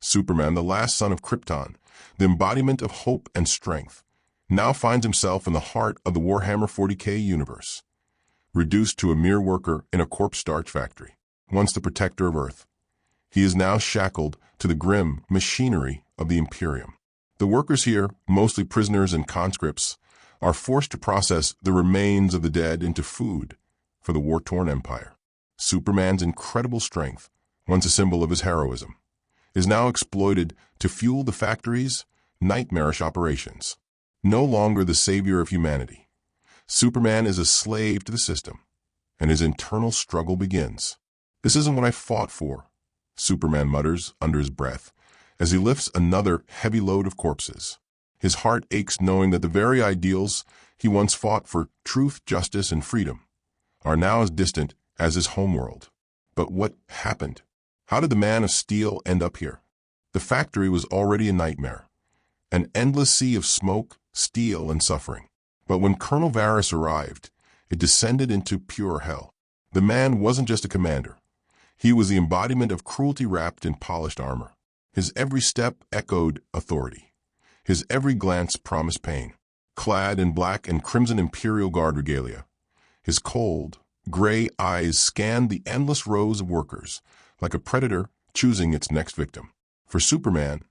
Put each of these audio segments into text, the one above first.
Superman, the last son of Krypton, the embodiment of hope and strength, now finds himself in the heart of the Warhammer 40k universe. Reduced to a mere worker in a Corpse-Starch factory, once the protector of Earth, he is now shackled to the grim machinery of the Imperium. The workers here, mostly prisoners and conscripts, are forced to process the remains of the dead into food for the war-torn empire. Superman's incredible strength, once a symbol of his heroism, is now exploited to fuel the factory's nightmarish operations. No longer the savior of humanity, Superman is a slave to the system, and his internal struggle begins. "This isn't what I fought for," Superman mutters under his breath as he lifts another heavy load of corpses. His heart aches knowing that the very ideals he once fought for, truth, justice, and freedom, are now as distant as his homeworld. But what happened? How did the Man of Steel end up here? The factory was already a nightmare, an endless sea of smoke, steel, and suffering. But when Colonel Varrus arrived, it descended into pure hell. The man wasn't just a commander. He was the embodiment of cruelty wrapped in polished armor. His every step echoed authority. His every glance promised pain. Clad in black and crimson Imperial Guard regalia, his cold, gray eyes scanned the endless rows of workers, like a predator choosing its next victim. For Superman,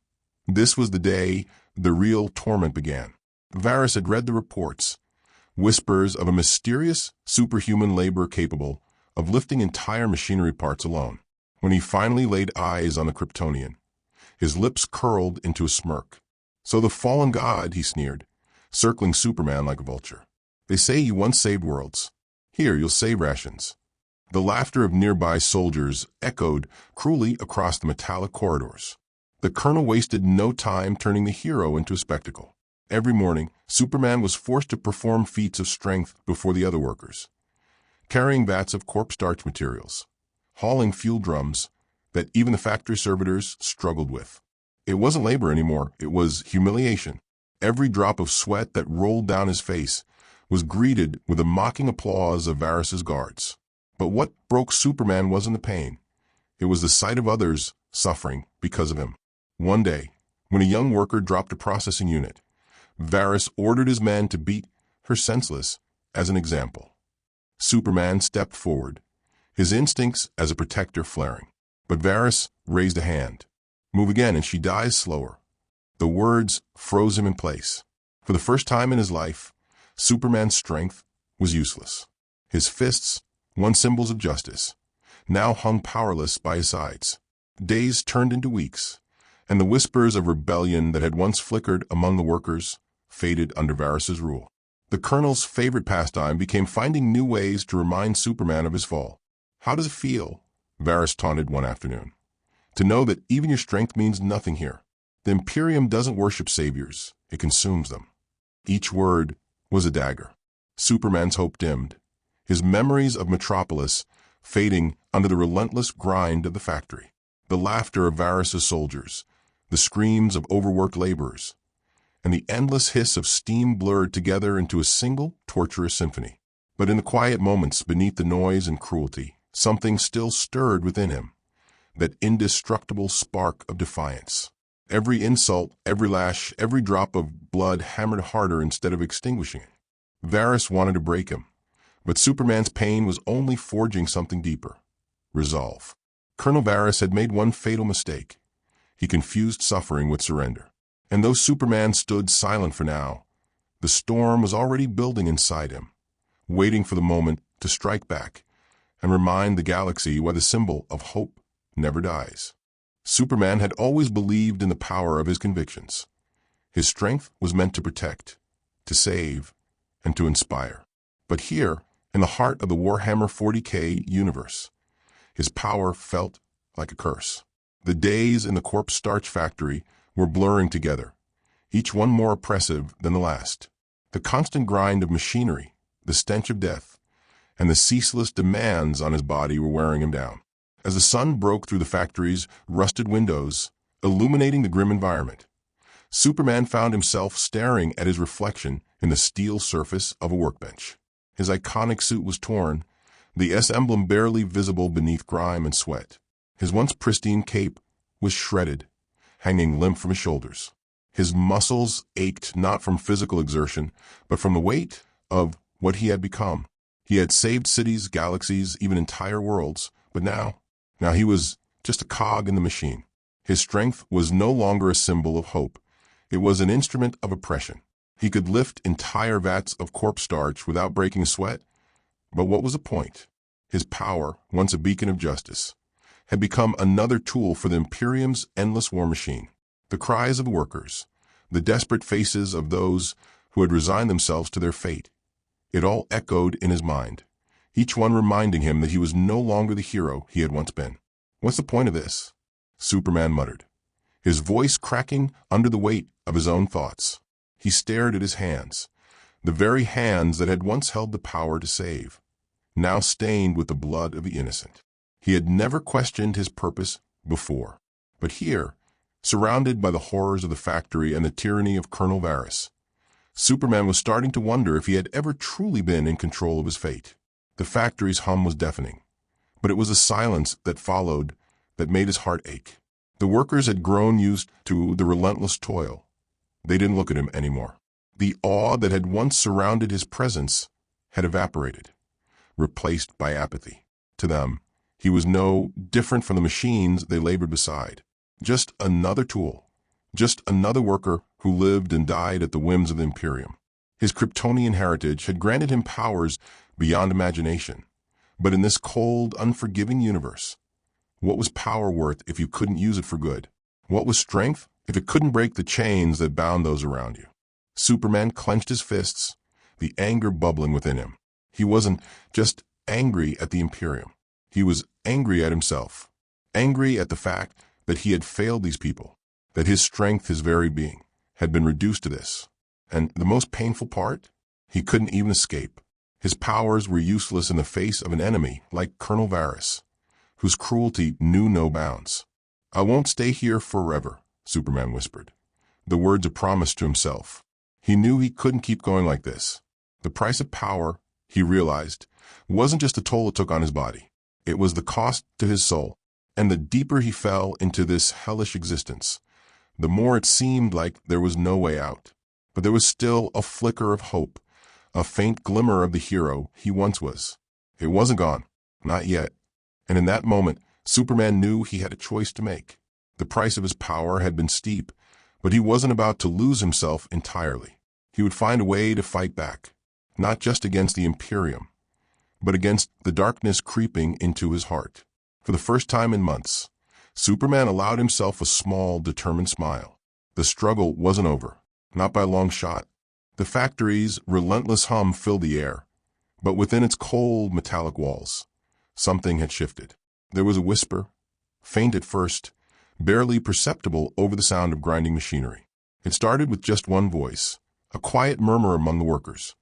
this was the day the real torment began. Varrus had read the reports, whispers of a mysterious superhuman labor capable of lifting entire machinery parts alone. When he finally laid eyes on the Kryptonian, his lips curled into a smirk. "So the fallen god," he sneered, circling Superman like a vulture. "They say you once saved worlds. Here, you'll save rations." The laughter of nearby soldiers echoed cruelly across the metallic corridors. The colonel wasted no time turning the hero into a spectacle. Every morning, Superman was forced to perform feats of strength before the other workers, carrying vats of Corpse-Starch materials, hauling fuel drums that even the factory servitors struggled with. It wasn't labor anymore, it was humiliation. Every drop of sweat that rolled down his face was greeted with the mocking applause of Varrus's guards. But what broke Superman wasn't the pain. It was the sight of others suffering because of him. One day, when a young worker dropped a processing unit, Varrus ordered his men to beat her senseless as an example. Superman stepped forward, his instincts as a protector flaring. But Varrus raised a hand. "Move again and she dies slower." The words froze him in place. For the first time in his life, Superman's strength was useless. His fists, once symbols of justice, now hung powerless by his sides. Days turned into weeks, and the whispers of rebellion that had once flickered among the workers faded under Varrus's rule. The colonel's favorite pastime became finding new ways to remind Superman of his fall. "How does it feel?" Varrus taunted one afternoon. "To know that even your strength means nothing here. The Imperium doesn't worship saviors, it consumes them." Each word was a dagger. Superman's hope dimmed, his memories of Metropolis fading under the relentless grind of the factory. The laughter of Varrus's soldiers, the screams of overworked laborers, and the endless hiss of steam blurred together into a single torturous symphony. But in the quiet moments beneath the noise and cruelty, something still stirred within him, that indestructible spark of defiance. Every insult, every lash, every drop of blood hammered harder instead of extinguishing it. Varrus wanted to break him, but Superman's pain was only forging something deeper: resolve. Colonel Varrus had made one fatal mistake. He confused suffering with surrender. And though Superman stood silent for now, the storm was already building inside him, waiting for the moment to strike back and remind the galaxy why the symbol of hope never dies. Superman had always believed in the power of his convictions. His strength was meant to protect, to save, and to inspire. But here, in the heart of the Warhammer 40k universe, his power felt like a curse. The days in the Corpse-Starch factory were blurring together, each one more oppressive than the last. The constant grind of machinery, the stench of death, and the ceaseless demands on his body were wearing him down. As the sun broke through the factory's rusted windows, illuminating the grim environment, Superman found himself staring at his reflection in the steel surface of a workbench. His iconic suit was torn, the S emblem barely visible beneath grime and sweat. His once pristine cape was shredded, hanging limp from his shoulders. His muscles ached not from physical exertion, but from the weight of what he had become. He had saved cities, galaxies, even entire worlds, but now he was just a cog in the machine. His strength was no longer a symbol of hope. It was an instrument of oppression. He could lift entire vats of corpse-starch without breaking a sweat. But what was the point? His power, once a beacon of justice, had become another tool for the Imperium's endless war machine. The cries of the workers, the desperate faces of those who had resigned themselves to their fate, it all echoed in his mind, each one reminding him that he was no longer the hero he had once been. "What's the point of this?" Superman muttered, his voice cracking under the weight of his own thoughts. He stared at his hands, the very hands that had once held the power to save, now stained with the blood of the innocent. He had never questioned his purpose before, but here, surrounded by the horrors of the factory and the tyranny of Colonel Varrus, Superman was starting to wonder if he had ever truly been in control of his fate. The factory's hum was deafening, but it was a silence that followed that made his heart ache. The workers had grown used to the relentless toil. They didn't look at him anymore. The awe that had once surrounded his presence had evaporated, replaced by apathy. To them, he was no different from the machines they labored beside. Just another tool, just another worker who lived and died at the whims of the Imperium. His Kryptonian heritage had granted him powers beyond imagination. But in this cold, unforgiving universe, what was power worth if you couldn't use it for good? What was strength if it couldn't break the chains that bound those around you? Superman clenched his fists, the anger bubbling within him. He wasn't just angry at the Imperium. He was angry at himself, angry at the fact that he had failed these people, that his strength, his very being, had been reduced to this. And the most painful part? He couldn't even escape. His powers were useless in the face of an enemy like Colonel Varrus, whose cruelty knew no bounds. "I won't stay here forever," Superman whispered, the words a promise to himself. He knew he couldn't keep going like this. The price of power, he realized, wasn't just the toll it took on his body. It was the cost to his soul. And the deeper he fell into this hellish existence, the more it seemed like there was no way out. But there was still a flicker of hope, a faint glimmer of the hero he once was. It wasn't gone, not yet. And in that moment, Superman knew he had a choice to make. The price of his power had been steep, but he wasn't about to lose himself entirely. He would find a way to fight back, not just against the Imperium, but against the darkness creeping into his heart. For the first time in months, Superman allowed himself a small, determined smile. The struggle wasn't over, not by a long shot. The factory's relentless hum filled the air, but within its cold, metallic walls, something had shifted. There was a whisper, faint at first, barely perceptible over the sound of grinding machinery. It started with just one voice, a quiet murmur among the workers,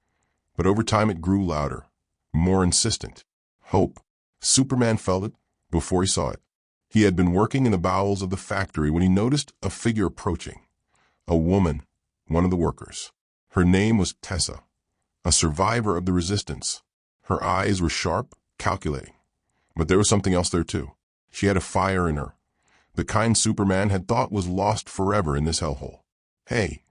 but over time it grew louder, more insistent. Hope. Superman felt it before he saw it. He had been working in the bowels of the factory when he noticed a figure approaching. A woman, one of the workers. Her name was Tessa, a survivor of the resistance. Her eyes were sharp, calculating. But there was something else there too. She had a fire in her, the kind Superman had thought was lost forever in this hellhole. "Hey."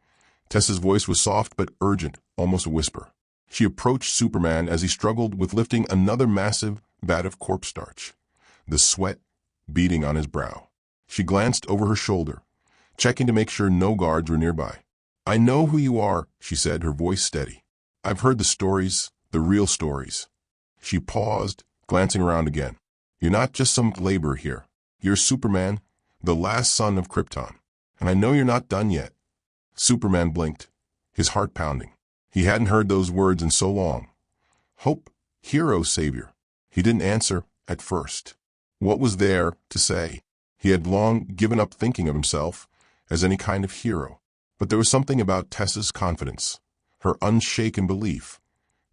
Tessa's voice was soft but urgent, almost a whisper. She approached Superman as he struggled with lifting another massive vat of corpse-starch, the sweat beading on his brow. She glanced over her shoulder, checking to make sure no guards were nearby. "I know who you are," she said, her voice steady. "I've heard the stories, the real stories." She paused, glancing around again. "You're not just some laborer here. You're Superman, the last son of Krypton. And I know you're not done yet." Superman blinked, his heart pounding. He hadn't heard those words in so long. Hope, hero, savior. He didn't answer at first. What was there to say? He had long given up thinking of himself as any kind of hero. But there was something about Tessa's confidence, her unshaken belief,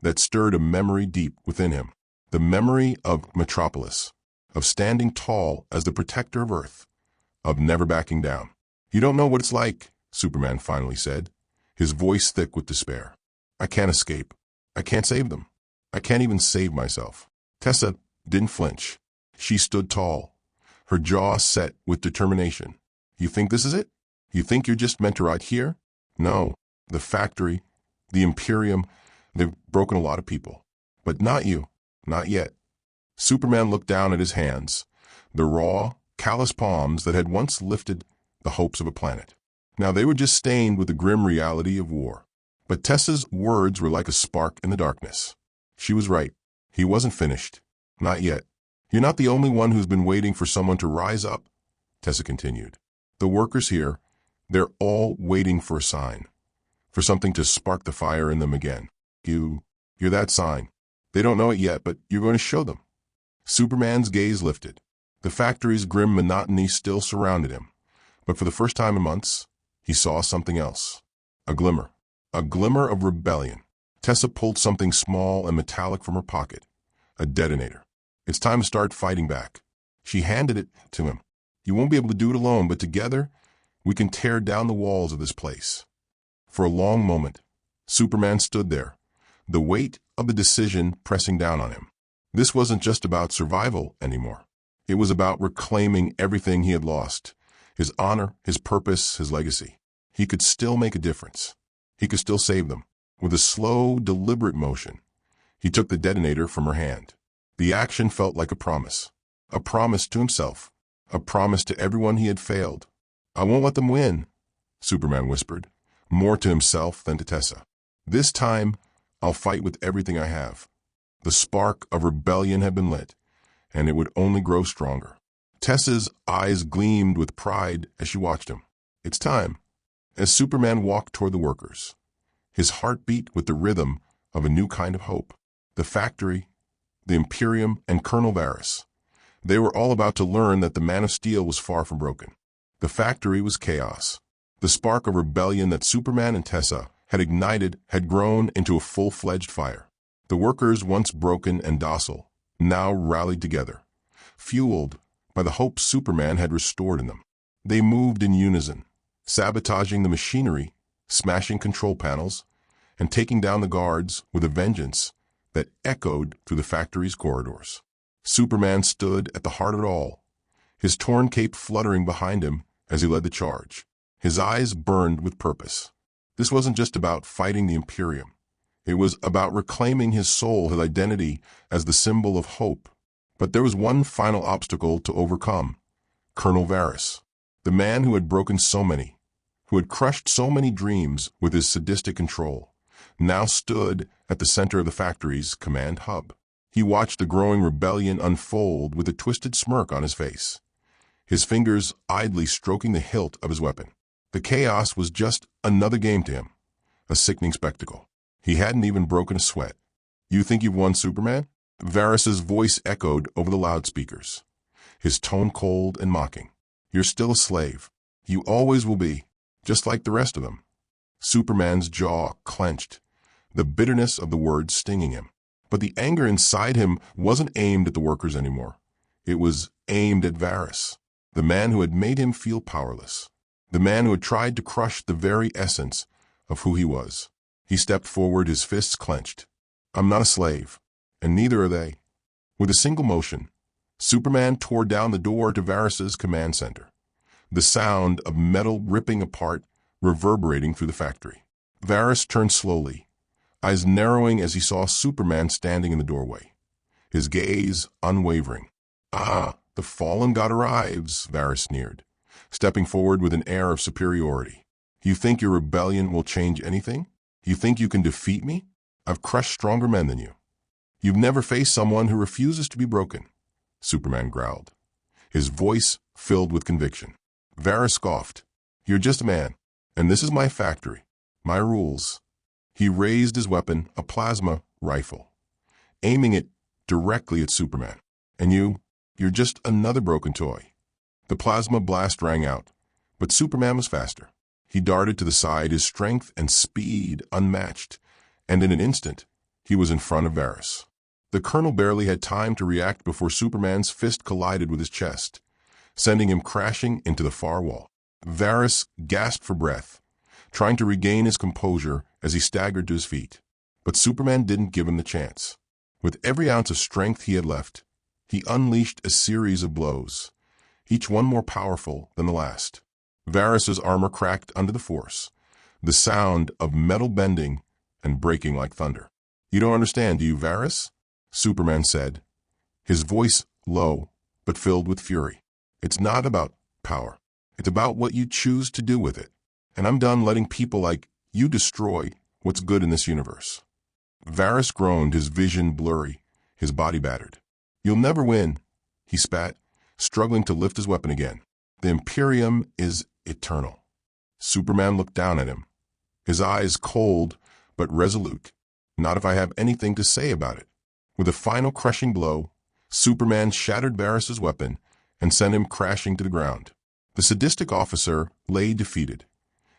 that stirred a memory deep within him. The memory of Metropolis, of standing tall as the protector of Earth, of never backing down. "You don't know what it's like," Superman finally said, his voice thick with despair. "I can't escape. I can't save them. I can't even save myself." Tessa didn't flinch. She stood tall, her jaw set with determination. "You think this is it?" You think you're just meant to ride here? No. The factory, the Imperium, they've broken a lot of people. But not you. Not yet. Superman looked down at his hands, the raw, callous palms that had once lifted the hopes of a planet. Now they were just stained with the grim reality of war. But Tessa's words were like a spark in the darkness. She was right. He wasn't finished. Not yet. You're not the only one who's been waiting for someone to rise up, Tessa continued. The workers here, they're all waiting for a sign, for something to spark the fire in them again. You're that sign. They don't know it yet, but you're going to show them. Superman's gaze lifted. The factory's grim monotony still surrounded him, but for the first time in months, he saw something else. A glimmer of rebellion. Tessa pulled something small and metallic from her pocket, a detonator. It's time to start fighting back. She handed it to him. You won't be able to do it alone, but together, we can tear down the walls of this place. For a long moment, Superman stood there, the weight of the decision pressing down on him. This wasn't just about survival anymore. It was about reclaiming everything he had lost, his honor, his purpose, his legacy. He could still make a difference. He could still save them. With a slow, deliberate motion, he took the detonator from her hand. The action felt like a promise to himself, a promise to everyone he had failed. I won't let them win, Superman whispered, more to himself than to Tessa. This time, I'll fight with everything I have. The spark of rebellion had been lit, and it would only grow stronger. Tessa's eyes gleamed with pride as she watched him. It's time. As Superman walked toward the workers, his heart beat with the rhythm of a new kind of hope. The factory, the Imperium, and Colonel Varrus. They were all about to learn that the Man of Steel was far from broken. The factory was chaos. The spark of rebellion that Superman and Tessa had ignited had grown into a full-fledged fire. The workers, once broken and docile, now rallied together, fueled by the hope Superman had restored in them. They moved in unison, sabotaging the machinery, smashing control panels, and taking down the guards with a vengeance that echoed through the factory's corridors. Superman stood at the heart of it all, his torn cape fluttering behind him as he led the charge. His eyes burned with purpose. This wasn't just about fighting the Imperium. It was about reclaiming his soul, his identity as the symbol of hope. But there was one final obstacle to overcome. Colonel Varrus, the man who had broken so many, who had crushed so many dreams with his sadistic control, now stood at the center of the factory's command hub. He watched the growing rebellion unfold with a twisted smirk on his face, his fingers idly stroking the hilt of his weapon. The chaos was just another game to him, a sickening spectacle. He hadn't even broken a sweat. You think you've won, Superman? Varrus's voice echoed over the loudspeakers, his tone cold and mocking. You're still a slave. You always will be, just like the rest of them. Superman's jaw clenched, the bitterness of the words stinging him. But the anger inside him wasn't aimed at the workers anymore. It was aimed at Varrus, the man who had made him feel powerless, the man who had tried to crush the very essence of who he was. He stepped forward, his fists clenched. I'm not a slave, and neither are they. With a single motion, Superman tore down the door to Varrus's command center, the sound of metal ripping apart reverberating through the factory. Varrus turned slowly, eyes narrowing as he saw Superman standing in the doorway, his gaze unwavering. Ah, the fallen god arrives, Varrus sneered, stepping forward with an air of superiority. You think your rebellion will change anything? You think you can defeat me? I've crushed stronger men than you. You've never faced someone who refuses to be broken, Superman growled, his voice filled with conviction. Varrus scoffed. You're just a man, and this is my factory, my rules. He raised his weapon, a plasma rifle, aiming it directly at Superman. And you're just another broken toy. The plasma blast rang out, but Superman was faster. He darted to the side, his strength and speed unmatched, and in an instant, he was in front of Varrus. The colonel barely had time to react before Superman's fist collided with his chest, sending him crashing into the far wall. Varrus gasped for breath, trying to regain his composure as he staggered to his feet. But Superman didn't give him the chance. With every ounce of strength he had left, he unleashed a series of blows, each one more powerful than the last. Varrus's armor cracked under the force, the sound of metal bending and breaking like thunder. "You don't understand, do you, Varrus?" Superman said, his voice low but filled with fury. "It's not about power. It's about what you choose to do with it. And I'm done letting people like you destroy what's good in this universe." Varrus groaned, his vision blurry, his body battered. "You'll never win," he spat, struggling to lift his weapon again. "The Imperium is eternal." Superman looked down at him, his eyes cold but resolute. "Not if I have anything to say about it." With a final crushing blow, Superman shattered Varrus's weapon and sent him crashing to the ground. The sadistic officer lay defeated,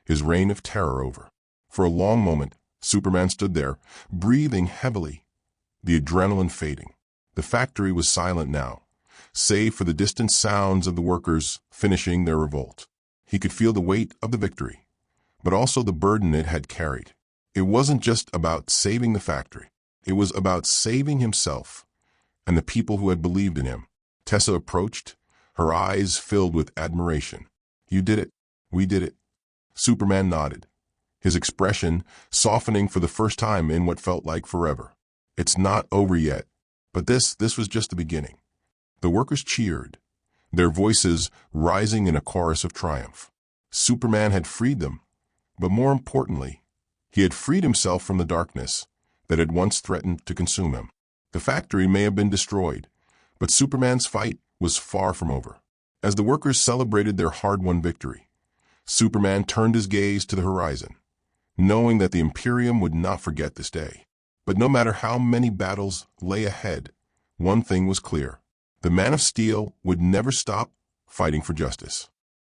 his reign of terror over. For a long moment, Superman stood there, breathing heavily, the adrenaline fading. The factory was silent now, save for the distant sounds of the workers finishing their revolt. He could feel the weight of the victory, but also the burden it had carried. It wasn't just about saving the factory. It was about saving himself and the people who had believed in him. Tessa approached, her eyes filled with admiration. "You did it. We did it." Superman nodded, his expression softening for the first time in what felt like forever. "It's not over yet, but this was just the beginning." The workers cheered, their voices rising in a chorus of triumph. Superman had freed them, but more importantly, he had freed himself from the darkness that had once threatened to consume him. The factory may have been destroyed, but Superman's fight was far from over. As the workers celebrated their hard-won victory, Superman turned his gaze to the horizon, knowing that the Imperium would not forget this day. But no matter how many battles lay ahead, one thing was clear. The Man of Steel would never stop fighting for justice.